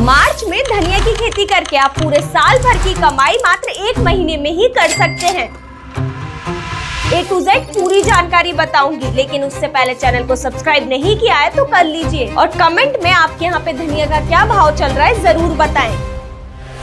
मार्च में धनिया की खेती करके आप पूरे साल भर की कमाई मात्र 1 महीने में ही कर सकते हैं। A to Z पूरी जानकारी बताऊंगी, लेकिन उससे पहले चैनल को सब्सक्राइब नहीं किया है तो कर लीजिए और कमेंट में आपके यहाँ पे धनिया का क्या भाव चल रहा है जरूर बताएं।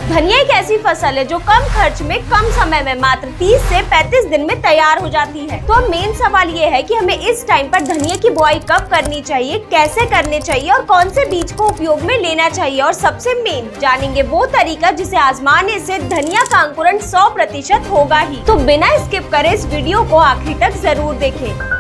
धनिया एक ऐसी फसल है जो कम खर्च में कम समय में मात्र 30 से 35 दिन में तैयार हो जाती है। तो अब मेन सवाल ये है कि हमें इस टाइम पर धनिया की बुआई कब करनी चाहिए, कैसे करनी चाहिए और कौन से बीज को उपयोग में लेना चाहिए, और सबसे मेन जानेंगे वो तरीका जिसे आजमाने से धनिया का अंकुरण 100% होगा ही। तो बिना स्किप करे इस वीडियो को आखिरी तक जरूर देखें।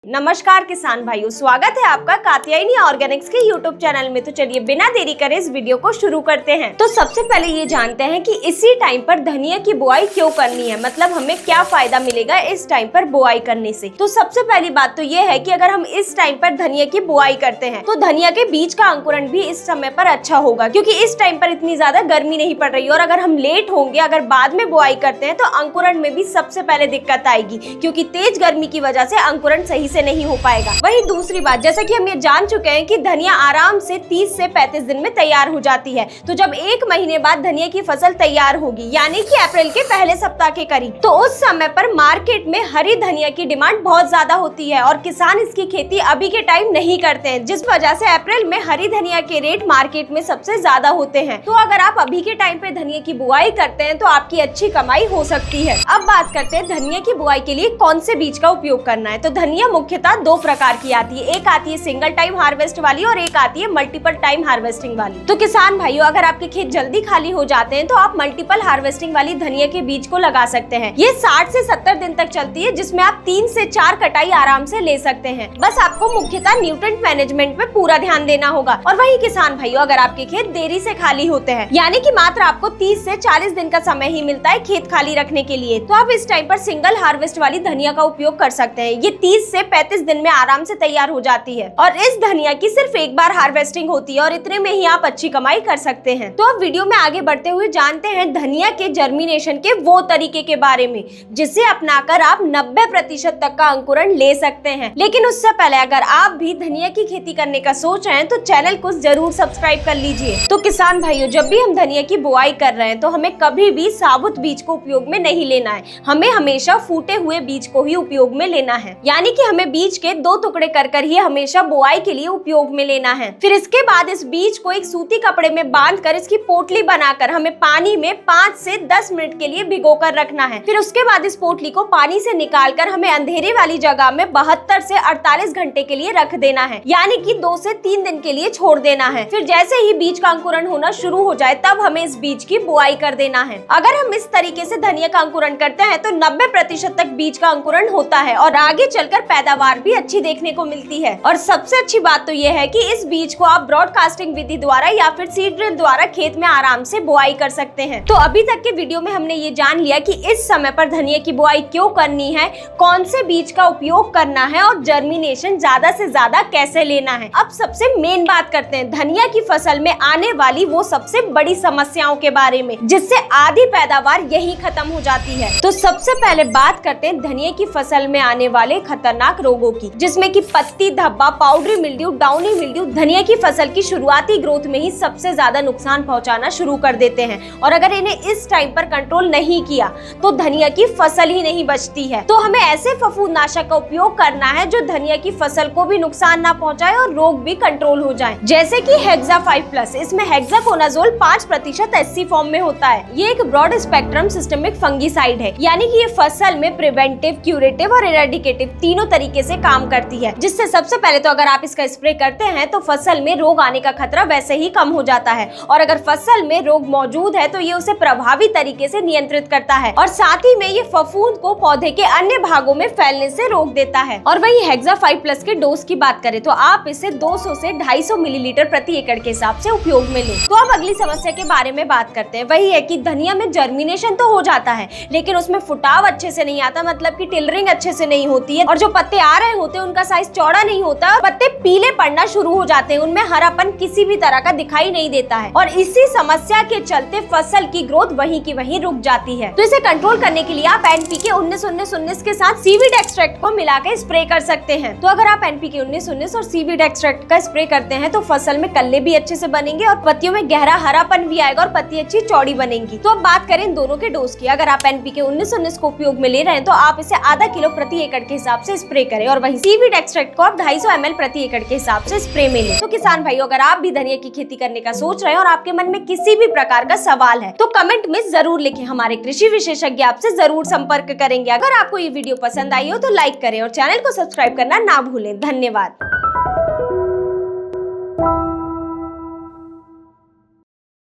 नमस्कार किसान भाइयों, स्वागत है आपका कात्यायनी ऑर्गेनिक्स के यूट्यूब चैनल में। तो चलिए बिना देरी करे इस वीडियो को शुरू करते हैं। तो सबसे पहले ये जानते हैं कि इसी टाइम पर धनिया की बुआई क्यों करनी है, मतलब हमें क्या फायदा मिलेगा इस टाइम पर बुआई करने से। तो सबसे पहली बात तो ये है कि अगर हम इस टाइम पर धनिया की बुआई करते हैं तो धनिया के बीज का अंकुरण भी इस समय पर अच्छा होगा, क्योंकि इस टाइम पर इतनी ज्यादा गर्मी नहीं पड़ रही। और अगर हम लेट होंगे, अगर बाद में बुआई करते हैं तो अंकुरण में भी सबसे पहले दिक्कत आएगी, क्योंकि तेज गर्मी की वजह से अंकुरण सही से नहीं हो पाएगा। वही दूसरी बात, जैसा कि हम ये जान चुके हैं कि धनिया आराम से 30 से 35 दिन में तैयार हो जाती है। तो जब 1 महीने बाद धनिया की फसल तैयार होगी, यानी कि अप्रैल के पहले सप्ताह के करीब, तो उस समय पर मार्केट में हरी धनिया की डिमांड बहुत ज्यादा होती है और किसान इसकी खेती अभी के टाइम नहीं करते हैं, जिस वजह से अप्रैल में हरी धनिया के रेट मार्केट में सबसे ज्यादा होते हैं। तो अगर आप अभी के टाइम पे धनिया की बुआई करते हैं तो आपकी अच्छी कमाई हो सकती है। अब बात करते हैं धनिया की बुआई के लिए कौन से बीज का उपयोग करना है। तो धनिया मुख्यतः 2 प्रकार की आती है, एक आती है सिंगल टाइम हार्वेस्ट वाली और एक आती है मल्टीपल टाइम हार्वेस्टिंग वाली। तो किसान भाइयों, अगर आपके खेत जल्दी खाली हो जाते हैं तो आप मल्टीपल हार्वेस्टिंग वाली धनिया के बीज को लगा सकते हैं। ये 60 से 70 दिन तक चलती है, जिसमें आप 3 से 4 कटाई आराम से ले सकते हैं। बस आपको मुख्यतः न्यूट्रिएंट मैनेजमेंट पे पूरा ध्यान देना होगा। और वही किसान भाइयों, अगर आपके खेत देरी से खाली होते हैं, यानी कि मात्र आपको 30 से 40 दिन का समय ही मिलता है खेत खाली रखने के लिए, तो आप इस टाइम पर सिंगल हार्वेस्ट वाली धनिया का उपयोग कर सकते हैं। ये 30 से 35 दिन में आराम से तैयार हो जाती है और इस धनिया की सिर्फ एक बार हार्वेस्टिंग होती है और इतने में ही आप अच्छी कमाई कर सकते हैं। तो अब वीडियो में आगे बढ़ते हुए जानते हैं धनिया के जर्मिनेशन के वो तरीके के बारे में जिसे अपनाकर आप 90% तक का अंकुरण ले सकते हैं। लेकिन उससे पहले अगर आप भी धनिया की खेती करने का सोच रहे हैं तो चैनल को जरूर सब्सक्राइब कर लीजिए। तो किसान भाइयों, जब भी हम धनिया की बुआई कर रहे हैं तो हमें कभी भी साबुत बीज को उपयोग में नहीं लेना है, हमें हमेशा फूटे हुए बीज को ही उपयोग में लेना है। यानी कि हमें बीज के 2 टुकड़े कर ही हमेशा बुआई के लिए उपयोग में लेना है। फिर इसके बाद इस बीज को एक सूती कपड़े में बांधकर इसकी पोटली बनाकर हमें पानी में 5 से 10 मिनट के लिए भिगोकर रखना है। फिर उसके बाद इस पोटली को पानी से निकालकर हमें अंधेरे वाली जगह में 72 से 48 घंटे के लिए रख देना है, यानी कि 2 से 3 दिन के लिए छोड़ देना है। फिर जैसे ही बीज का अंकुरण होना शुरू हो जाए तब हमें इस बीज की बुआई कर देना है। अगर हम इस तरीके से धनिया का अंकुरण करते हैं तो 90% तक बीज का अंकुरण होता है और आगे चलकर पैदावार भी अच्छी देखने को मिलती है। और सबसे अच्छी बात तो यह है कि इस बीज को आप ब्रॉडकास्टिंग विधि द्वारा या फिर सीड ड्रिल द्वारा खेत में आराम से बुआई कर सकते हैं। तो अभी तक के वीडियो में हमने ये जान लिया कि इस समय पर धनिया की बुआई क्यों करनी है, कौन से बीज का उपयोग करना है और जर्मिनेशन ज्यादा से ज्यादा कैसे लेना है। अब सबसे मेन बात करते हैं धनिया की फसल में आने वाली वो सबसे बड़ी समस्याओं के बारे में, जिससे आधी पैदावार यही खत्म हो जाती है। तो सबसे पहले बात करते हैं धनिया की फसल में आने वाले खतरनाक रोगों की, जिसमें कि पत्ती धब्बा, पाउडरी मिल्ड्यू, डाउनी मिल्ड्यू धनिया की फसल की शुरुआती ग्रोथ में ही सबसे ज्यादा नुकसान पहुंचाना शुरू कर देते हैं। और अगर इन्हें इस टाइम पर कंट्रोल नहीं किया तो धनिया की फसल ही नहीं बचती है। तो हमें ऐसे फफूंदनाशक का उपयोग करना है जो धनिया की फसल को भी नुकसान ना पहुंचाए और रोग भी कंट्रोल हो जाए, जैसे कि हेक्सा 5+। इसमें हेक्साकोनाजोल 5% SC फॉर्म में होता है। ये एक ब्रॉड स्पेक्ट्रम सिस्टमिक फंगीसाइड है, यानी कि ये फसल में प्रिवेंटिव, क्यूरेटिव और इरेडिकेटिव तीनों तरीके से काम करती है, जिससे सबसे पहले तो अगर आप इसका स्प्रे करते हैं तो फसल में रोग आने का खतरा वैसे ही कम हो जाता है, और अगर फसल में रोग मौजूद है तो ये उसे प्रभावी तरीके से नियंत्रित करता है और साथ ही में ये फफूंद को पौधे के अन्य भागों में फैलने से रोक देता है। और वही हेक्सा 5+ के डोज की बात करें तो आप इसे 200 से 250 मिलीलीटर प्रति एकड़ के हिसाब से उपयोग में लें। तो अब अगली समस्या के बारे में बात करते हैं। वही है कि धनिया में जर्मिनेशन तो हो जाता है लेकिन उसमें फुटाव अच्छे से नहीं आता, मतलब कि टिलरिंग अच्छे से नहीं होती है और जो पत्ते आ रहे होते हैं उनका साइज चौड़ा नहीं होता, पत्ते पीले पड़ना शुरू हो जाते हैं, उनमें हरापन किसी भी तरह का दिखाई नहीं देता है और इसी समस्या के चलते फसल की ग्रोथ वहीं की वहीं रुक जाती है। तो इसे कंट्रोल करने के लिए आप NPK 19-19-19 के साथ सीवीड एक्सट्रैक्ट को मिलाकर स्प्रे कर सकते हैं। तो अगर आप NPK 19-19 और सीवीड एक्सट्रैक्ट का स्प्रे करते हैं तो फसल में कल्ले भी अच्छे से बनेंगे और पत्तियों में गहरा हरापन भी आएगा और पत्ती अच्छी चौड़ी बनेंगी। तो अब बात करें दोनों के डोज की, अगर आप NPK 19-19 को उपयोग में ले रहे हैं तो आप इसे आधा किलो प्रति एकड़ के हिसाब से स्प्रे करें और वहीं सीवीड एक्सट्रैक्ट को आप 250 ml प्रति एकड़ के हिसाब से स्प्रे में लें। तो किसान भाइयों, अगर आप भी धनिया की खेती करने का सोच रहे हैं और आपके मन में किसी भी प्रकार का सवाल है तो कमेंट में जरूर लिखें, हमारे कृषि विशेषज्ञ आपसे जरूर संपर्क करेंगे। अगर आपको ये वीडियो पसंद आई हो तो लाइक करें और चैनल को सब्सक्राइब करना ना भूलें। धन्यवाद।